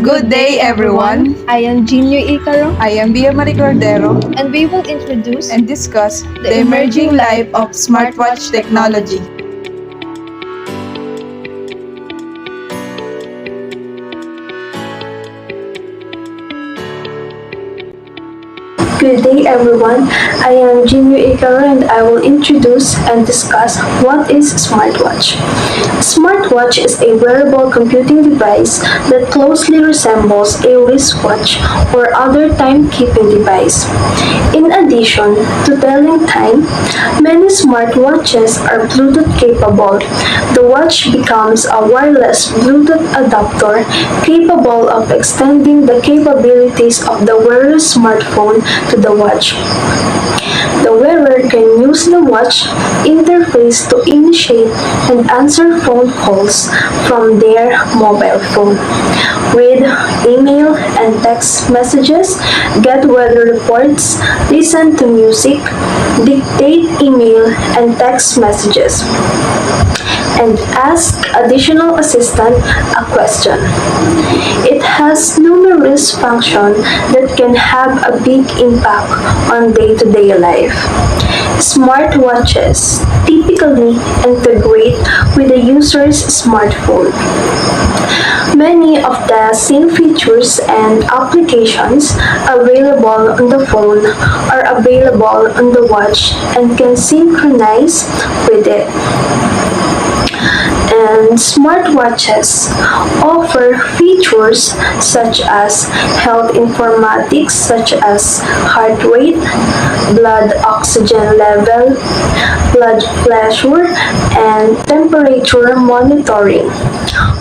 Good day, everyone. I am Junior Icaro, I am Via Marie Cordero and we will introduce and discuss the emerging life of smartwatch technology. Good day everyone, I am Junior Icaro and I will introduce and discuss what is smartwatch. Smartwatch is a wearable computing device that closely resembles a wristwatch or other timekeeping device. In addition to telling time, many smartwatches are Bluetooth capable. The watch becomes a wireless Bluetooth adapter capable of extending the capabilities of the wearer's smartphone to the watch. The wearer can use the watch interface to initiate and answer phone calls from their mobile phone, read email and text messages, get weather reports, listen to music, dictate email and text messages, and ask additional assistant a question. It has numerous functions that can have a big impact on day-to-day life. Smartwatches typically integrate with the user's smartphone. Many of the same features and applications available on the phone are available on the watch and can synchronize with it. And smartwatches offer features such as health informatics such as heart rate, blood oxygen level, blood pressure, and temperature monitoring.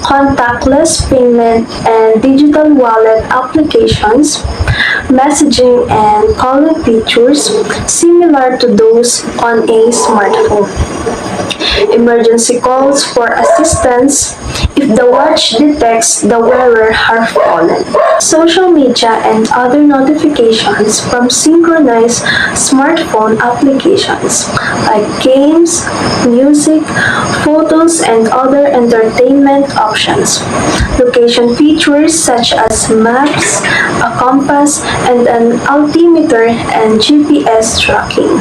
Contactless payment and digital wallet applications, messaging and calling features similar to those on a smartphone. Emergency calls for assistance if the watch detects the wearer has fallen. Social media and other notifications from synchronized smartphone applications like games, music, photos, and other entertainment options. Location features such as maps, a compass, and an altimeter and GPS tracking.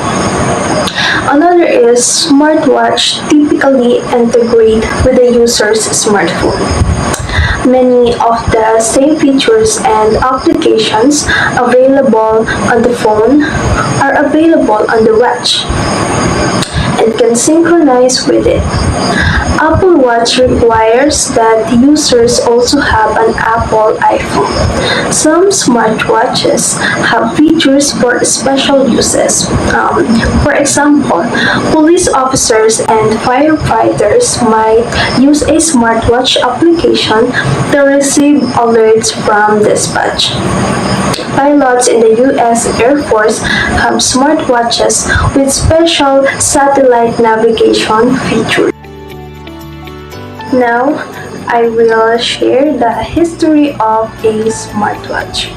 Another is smartwatch typically integrate with the user's smartphone. Many of the same features and applications available on the phone are available on the watch and can synchronize with it. Apple Watch requires that users also have an Apple iPhone. Some smartwatches have features for special uses. For example, police officers and firefighters might use a smartwatch application to receive alerts from dispatch. Pilots in the U.S. Air Force have smartwatches with special satellite navigation features. Now, I will share the history of a smartwatch.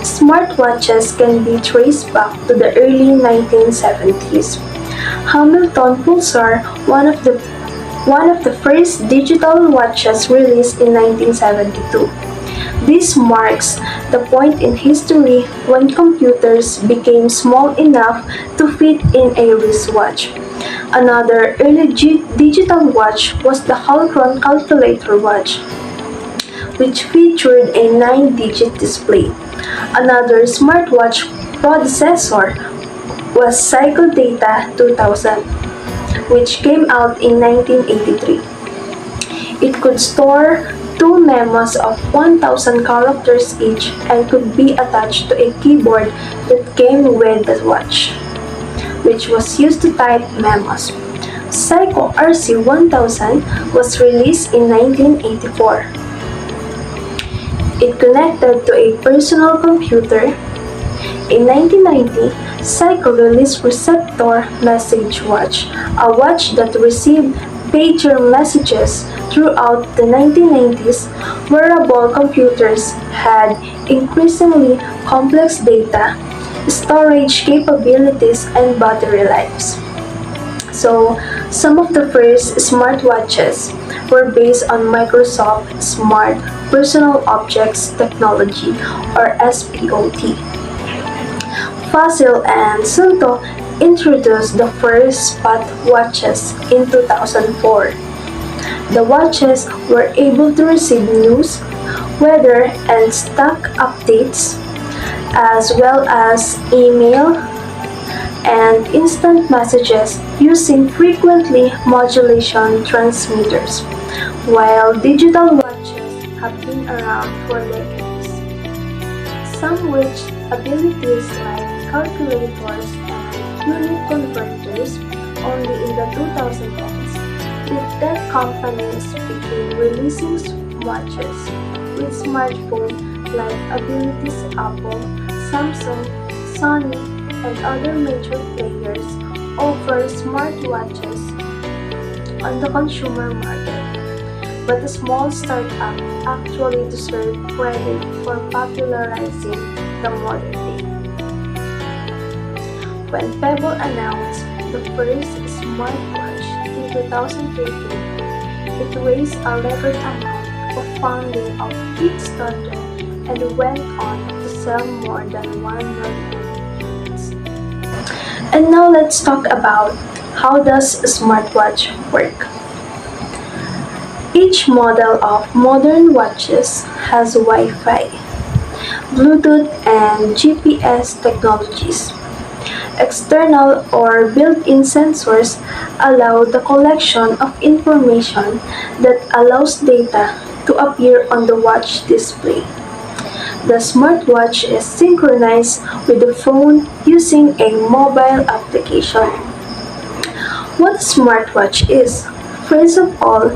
Smartwatches can be traced back to the early 1970s. Hamilton Pulsar, one of the first digital watches released in 1972. This marks the point in history when computers became small enough to fit in a wristwatch. Another early digital watch was the Holcron calculator watch, which featured a 9-digit display. Another smartwatch predecessor was Cycle Data 2000, which came out in 1983. It could store two memos of 1,000 characters each and could be attached to a keyboard that came with the watch, which was used to type memos. Psycho RC1000 was released in 1984. It connected to a personal computer. In 1990, Psycho released Receptor Message Watch, a watch that received pager messages. Throughout the 1990s, wearable computers had increasingly complex data, storage capabilities, and battery lives. So, Some of the first smartwatches were based on Microsoft Smart Personal Objects Technology or SPOT. Fossil and Sunto introduced the first spot watches in 2004. The watches were able to receive news, weather, and stock updates, as well as email and instant messages using frequently modulation transmitters, while digital watches have been around for decades. Some reached abilities like calculators and unit converters only in the 2010s, with tech companies began releasing watches with smartphones like abilities Apple, Samsung, Sony, and other major players offer smartwatches on the consumer market, but a small startup actually deserves credit for popularizing the modern day. When Pebble announced the first smartwatch in 2013, it raised a record amount of funding of Kickstarter and went on to sell more than 1 million. And now let's talk about how does a smartwatch work. Each model of modern watches has Wi-Fi, Bluetooth, and GPS technologies. External or built-in sensors allow the collection of information that allows data to appear on the watch display. The smartwatch is synchronized with the phone using a mobile application. What a smartwatch is? First of all,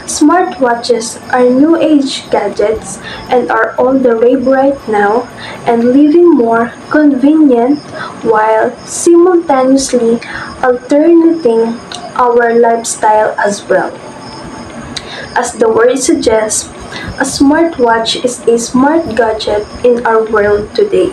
smartwatches are new age gadgets and are all the rage right now and living more convenient while simultaneously alternating our lifestyle as well. As the word suggests, a smartwatch is a smart gadget in our world today.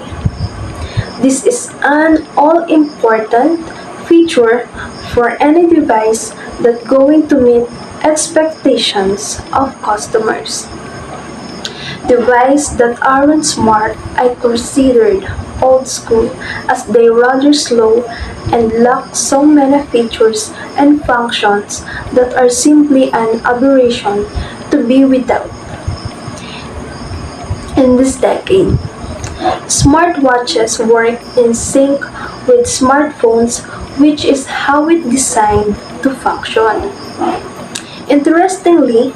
This is an all-important feature for any device that's going to meet expectations of customers. Devices that aren't smart are considered old school as they rather slow and lack so many features and functions that are simply an aberration to be without. In this decade, smartwatches work in sync with smartphones, which is how it's designed to function. Interestingly,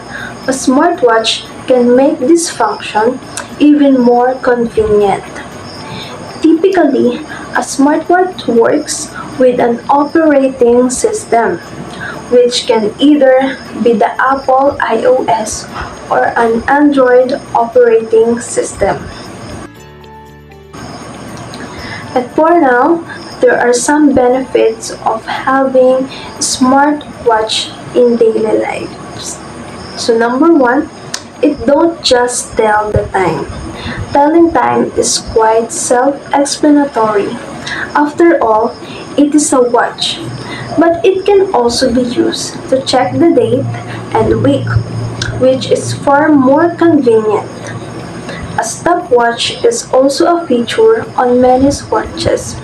a smartwatch can make this function even more convenient. Typically, a smartwatch works with an operating system, which can either be the Apple iOS or an Android operating system. And for now, there are some benefits of having a smartwatch in daily lives. So number one, it don't just tell the time. Telling time is quite self-explanatory. After all, it is a watch. But it can also be used to check the date and week, which is far more convenient. A stopwatch is also a feature on many watches.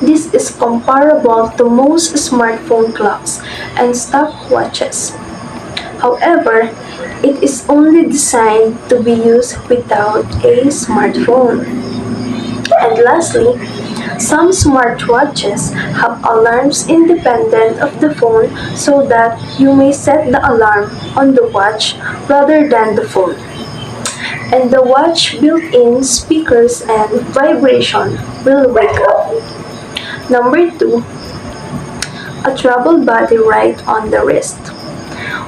This is comparable to most smartphone clocks and stopwatches. However, it is only designed to be used without a smartphone. And lastly, some smartwatches have alarms independent of the phone so that you may set the alarm on the watch rather than the phone. And the watch built-in speakers and vibration will wake up. Number 2, a travel body right on the wrist.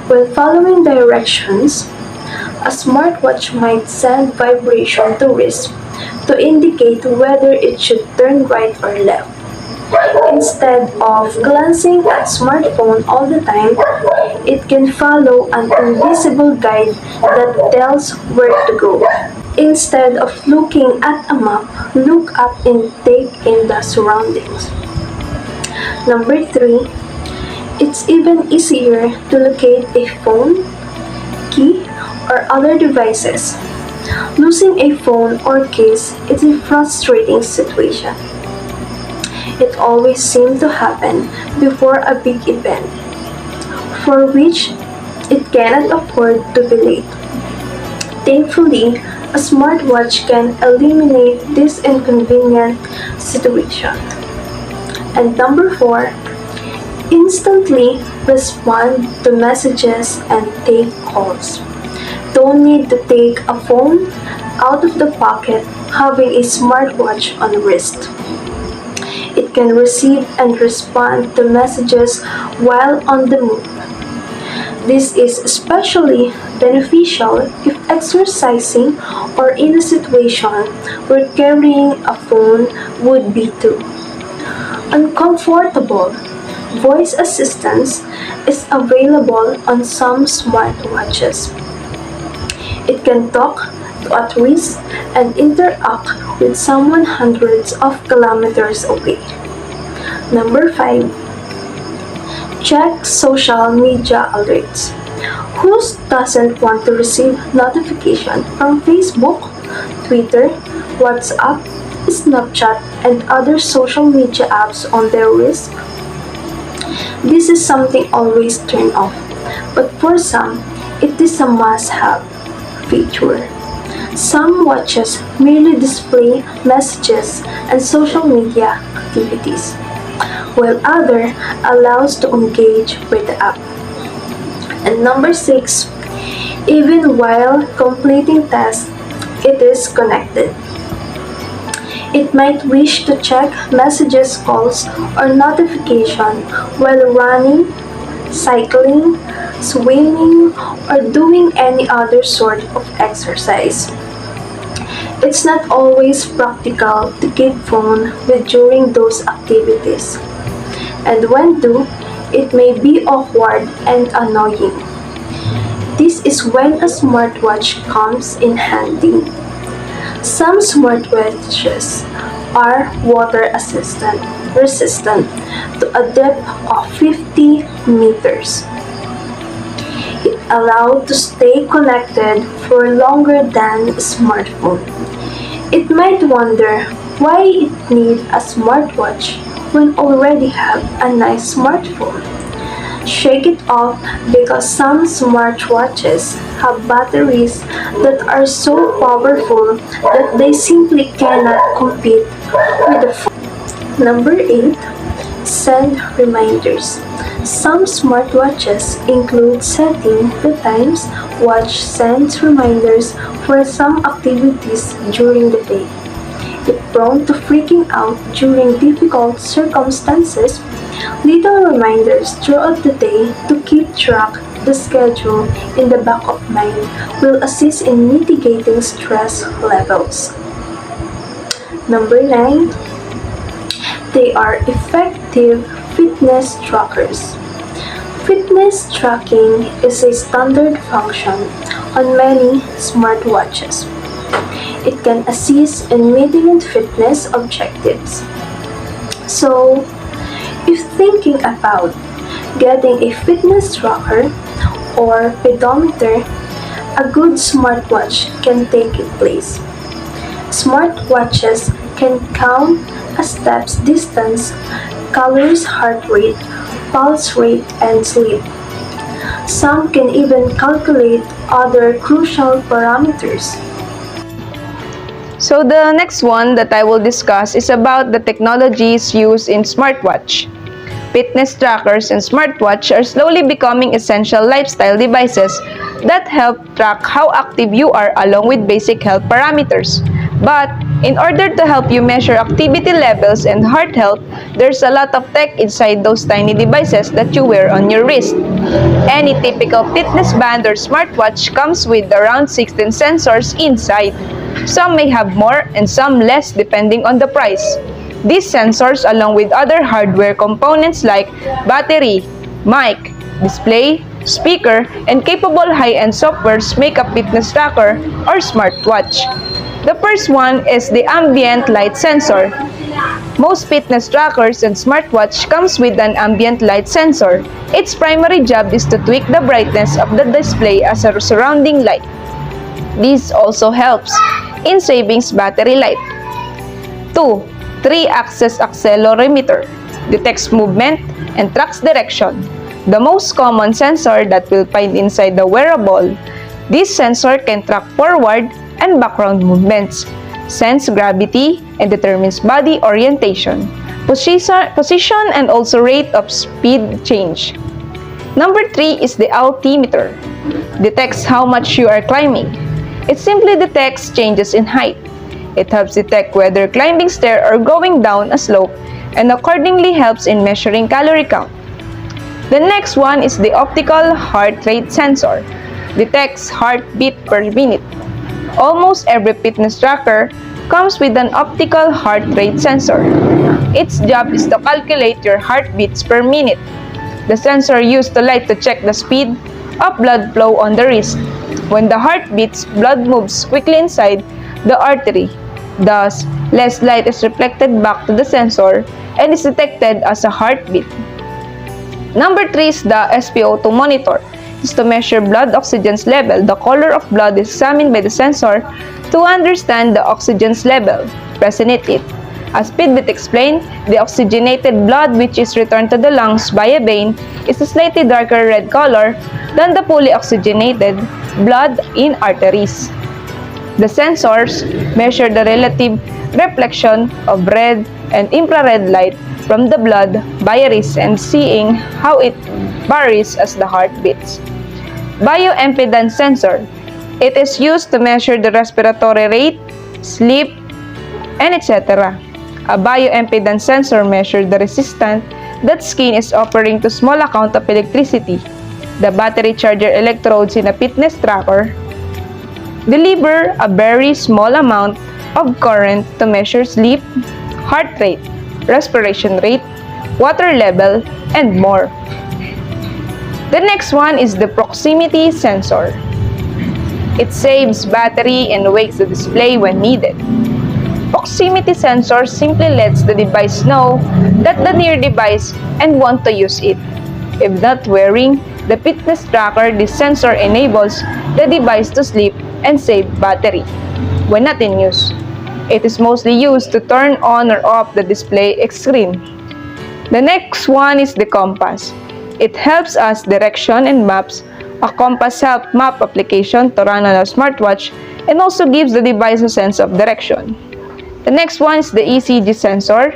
When following directions, a smartwatch might send vibration to wrist to indicate whether it should turn right or left. Instead of glancing at smartphone all the time, it can follow an invisible guide that tells where to go. Instead of looking at a map, look up and take in the surroundings. Number 3, It's even easier to locate a phone, key, or other devices. Losing a phone or case is a frustrating situation. It always seems to happen before a big event, for which it cannot afford to be late. Thankfully, a smartwatch can eliminate this inconvenient situation. And number 4, instantly respond to messages and take calls. Don't need to take a phone out of the pocket having a smartwatch on the wrist. It can receive and respond to messages while on the move. This is especially beneficial if exercising or in a situation where carrying a phone would be too uncomfortable. Voice assistance is available on some smartwatches. It can talk to at risk and interact with someone hundreds of kilometers away. Number 5. Check social media alerts. Who doesn't want to receive notification from Facebook, Twitter, WhatsApp, Snapchat, and other social media apps on their wrist? This is something always turned off, but for some, it is a must-have feature. Some watches merely display messages and social media activities, while other allows to engage with the app. And number 6, even while completing tasks, it is connected. It might wish to check messages, calls, or notification while running, cycling, swimming, or doing any other sort of exercise. It's not always practical to keep phone with during those activities. And when do, it may be awkward and annoying. This is when a smartwatch comes in handy. Some smartwatches are water resistant to a depth of 50 meters. It allowed to stay connected for longer than a smartphone. It might wonder why it need a smartwatch when already have a nice smartphone. Shake it off because some smartwatches have batteries that are so powerful that they simply cannot compete with the phone. Number 8. Send reminders. Some smartwatches include setting the times watch sends reminders for some activities during the day. If prone to freaking out during difficult circumstances, little reminders throughout the day to keep track the schedule in the back of mind will assist in mitigating stress levels. Number 9. They are effective fitness trackers. Fitness tracking is a standard function on many smartwatches. It can assist in meeting fitness objectives. So, if thinking about getting a fitness tracker or pedometer, a good smartwatch can take its place. Smartwatches can count a steps distance, calories, heart rate, pulse rate, and sleep. Some can even calculate other crucial parameters. So the next one that I will discuss is about the technologies used in smartwatch. Fitness trackers and smartwatch are slowly becoming essential lifestyle devices that help track how active you are along with basic health parameters. But in order to help you measure activity levels and heart health, there's a lot of tech inside those tiny devices that you wear on your wrist. Any typical fitness band or smartwatch comes with around 16 sensors inside. Some may have more and some less depending on the price. These sensors, along with other hardware components like battery, mic, display, speaker, and capable high-end softwares make a fitness tracker or smartwatch. The first one is the ambient light sensor. Most fitness trackers and smartwatch comes with an ambient light sensor. Its primary job is to tweak the brightness of the display as a surrounding light. This also helps in saving battery life. 2. 3-axis accelerometer detects movement and tracks direction. The most common sensor that we'll find inside the wearable. This sensor can track forward and background movements, sense gravity, and determines body orientation, position, and also rate of speed change. Number 3 is the altimeter. Detects how much you are climbing. It simply detects changes in height. It helps detect whether climbing stair or going down a slope and accordingly helps in measuring calorie count. The next one is the optical heart rate sensor. Detects heartbeat per minute. Almost every fitness tracker comes with an optical heart rate sensor. Its job is to calculate your heartbeats per minute. The sensor used the light to check the speed of blood flow on the wrist. When the heart beats, blood moves quickly inside the artery. Thus, less light is reflected back to the sensor and is detected as a heartbeat. Number 3 is the SpO2 monitor. Is to measure blood oxygen level. The color of blood is examined by the sensor to understand the oxygen level present in it. As Pidbit explained, the oxygenated blood which is returned to the lungs by a vein is a slightly darker red color than the fully oxygenated blood in arteries. The sensors measure the relative reflection of red and infrared light from the blood by a wrist and seeing how it varies as the heart beats. Bioimpedance sensor. It is used to measure the respiratory rate, sleep, and etc. A bioimpedance sensor measures the resistance that skin is offering to small amount of electricity. The battery charger electrodes in a fitness tracker deliver a very small amount of current to measure sleep, heart rate, respiration rate, water level, and more. The next one is the proximity sensor. It saves battery and wakes the display when needed. Proximity sensor simply lets the device know that the near device and want to use it. If not wearing the fitness tracker, this sensor enables the device to sleep and save battery when not in use. It is mostly used to turn on or off the display screen. The next one is the compass. It helps us direction and maps. A compass help map application to run on a smartwatch and also gives the device a sense of direction. The next one is the ECG sensor.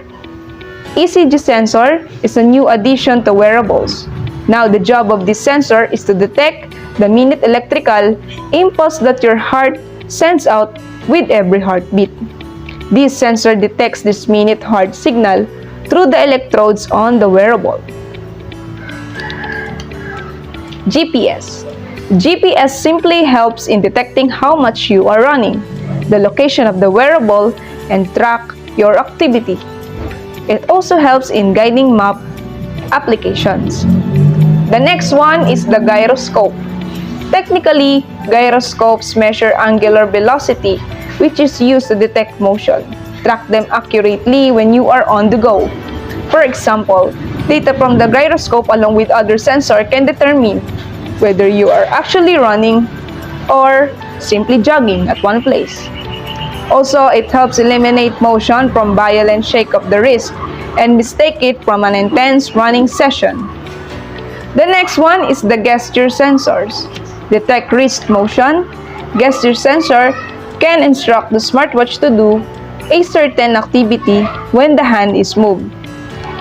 ECG sensor is a new addition to wearables. Now the job of this sensor is to detect the minute electrical impulse that your heart sends out with every heartbeat. This sensor detects this minute heart signal through the electrodes on the wearable. GPS. GPS simply helps in detecting how much you are running, the location of the wearable, and track your activity. It also helps in guiding map applications. The next one is the gyroscope. Technically, gyroscopes measure angular velocity, which is used to detect motion. Track them accurately when you are on the go. For example, data from the gyroscope along with other sensors can determine whether you are actually running or simply jogging at one place. Also, it helps eliminate motion from violent shake of the wrist and mistake it from an intense running session. The next one is the gesture sensors. Detect wrist motion. Gesture sensor can instruct the smartwatch to do a certain activity when the hand is moved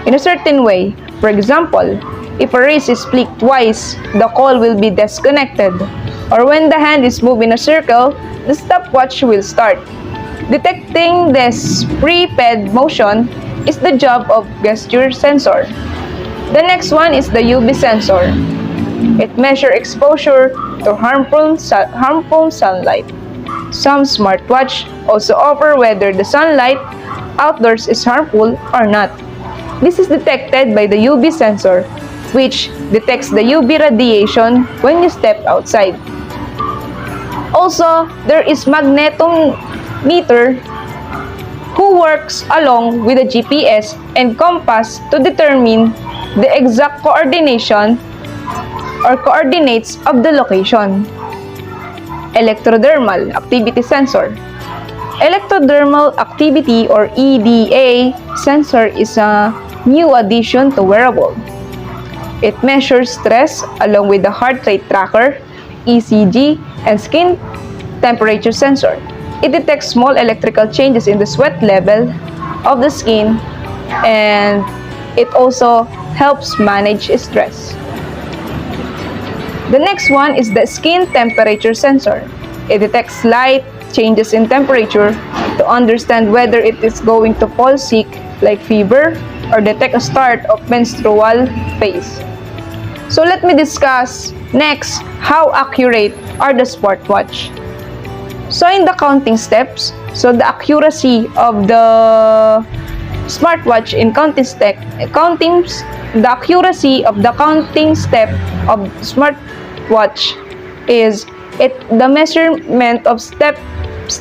in a certain way. For example, if a wrist is flicked twice, the call will be disconnected. Or when the hand is moved in a circle, the stopwatch will start. Detecting this pre-ped motion is the job of gesture sensor. The next one is the UV sensor. It measures exposure to harmful sunlight. Some smartwatch also offer whether the sunlight outdoors is harmful or not. This is detected by the UV sensor, which detects the UV radiation when you step outside. Also, there is magnetometer. who works along with the GPS and compass to determine the exact coordination or coordinates of the location. Electrodermal activity sensor. Electrodermal activity or EDA sensor is a new addition to wearable. It measures stress along with the heart rate tracker, ECG, and skin temperature sensor. It detects small electrical changes in the sweat level of the skin, and it also helps manage stress. The next one is the skin temperature sensor. It detects slight changes in temperature to understand whether it is going to fall sick like fever or detect a start of menstrual phase. So let me discuss next how accurate are the smartwatch. So in the counting steps, so the accuracy of the smartwatch in the accuracy of the counting step of smartwatch is the measurement of steps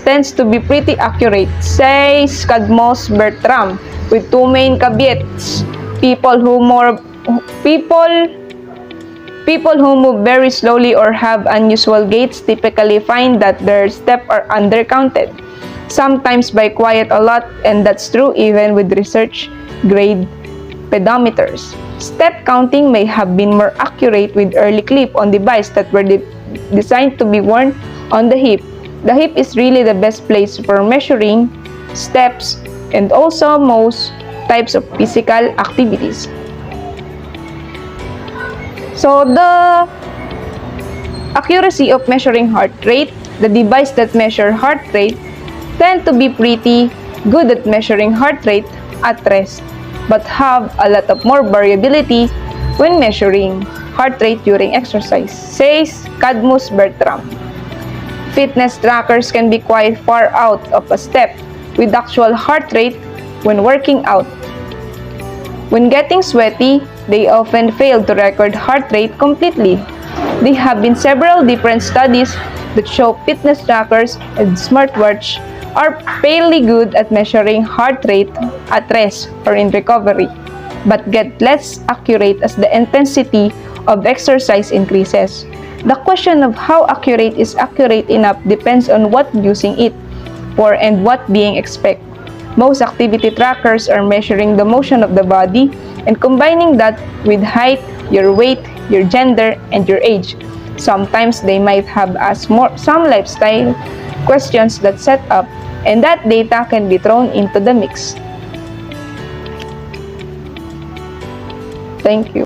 tends to be pretty accurate, says Cadmos Bertram, with two main caveats. People who move very slowly or have unusual gaits typically find that their steps are undercounted, sometimes by quite a lot, and that's true even with research-grade pedometers. Step counting may have been more accurate with early clip-on devices that were designed to be worn on the hip. The hip is really the best place for measuring steps and also most types of physical activities. So the accuracy of measuring heart rate, the device that measure heart rate tend to be pretty good at measuring heart rate at rest, but have a lot of more variability when measuring heart rate during exercise, says Cadmus Bertram. Fitness trackers can be quite far out of a step with actual heart rate when working out. When getting sweaty, they often fail to record heart rate completely. There have been several different studies that show fitness trackers and smartwatch are fairly good at measuring heart rate at rest or in recovery, but get less accurate as the intensity of exercise increases. The question of how accurate is accurate enough depends on what using it for and what being expected. Most activity trackers are measuring the motion of the body and combining that with height, your weight, your gender, and your age. Sometimes they might have asked some lifestyle questions that set up, and that data can be thrown into the mix. Thank you.